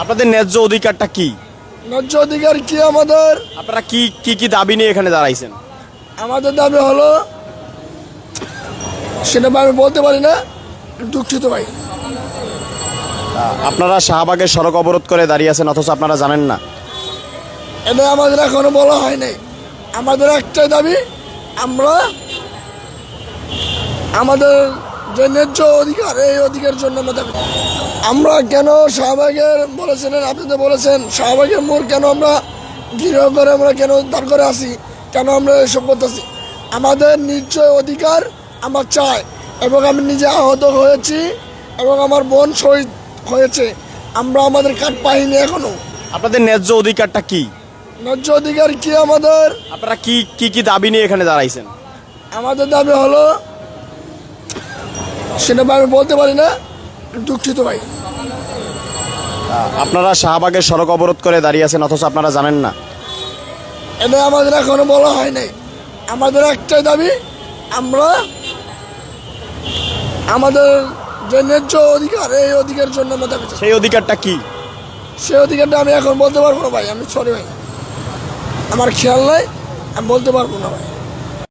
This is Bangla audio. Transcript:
আপনাদের ন্যায্য অধিকারটা কি? ন্যায্য অধিকার কি আমাদের? আপনারা কি কি কি দাবি নিয়ে এখানে দাঁড়াইছেন? আমাদের দাবি হলো, সেটা আমি বলতে পারি না, দুঃখিত ভাই। আপনারা শাহবাগের সড়ক অবরোধ করে দাঁড়িয়ে আছেন অথচ আপনারা জানেন না? এটা আমাদের এখনো বলা হয় নাই। আমাদের একটাই দাবি, আমরা আমাদের যে ন্যায্য অধিকার, এই অধিকার জন্য আমরা দাবি। আমরা কেন শাহবাগের বলেছিলেন, আপনি তো বলেছেন শাহবাগের মোড় কেন আমরা গৃহ করে আমরা কেন দাঁড় করে আসি, কেন আমরা এসব করতেছি? আমাদের নিশ্চয় অধিকার আমরা চাই, এবং আমি নিজে আহত হয়েছি এবং আমার বোন শহীদ হয়েছে। আমরা আমাদের কার্ড পাইনি এখনো। আপনাদের ন্যায্য অধিকারটা কি? ন্যায্য অধিকার কি আমাদের? আপনারা কি কি কি দাবি নিয়ে এখানে দাঁড়াইছেন? আমাদের দাবি হলো, সেটা আমি বলতে পারি না, দুঃখিত ভাই। আপনারা শাহবাগের সড়ক অবরোধ করে দাঁড়িয়ে আছেন অথচ আপনারা জানেন না? এটা আমাদের এখনো বলা হয় নাই। আমাদের একটাই দাবি, আমরা আমাদের যে ন্যায্য অধিকার, এই অধিকারের জন্য আমরা দাবি। সেই অধিকারটা কি? সেই অধিকারটা আমি এখন বলতে পারবো না ভাই, আমি সরি ভাই, আমার খেয়াল নাই, আমি বলতে পারবো না ভাই।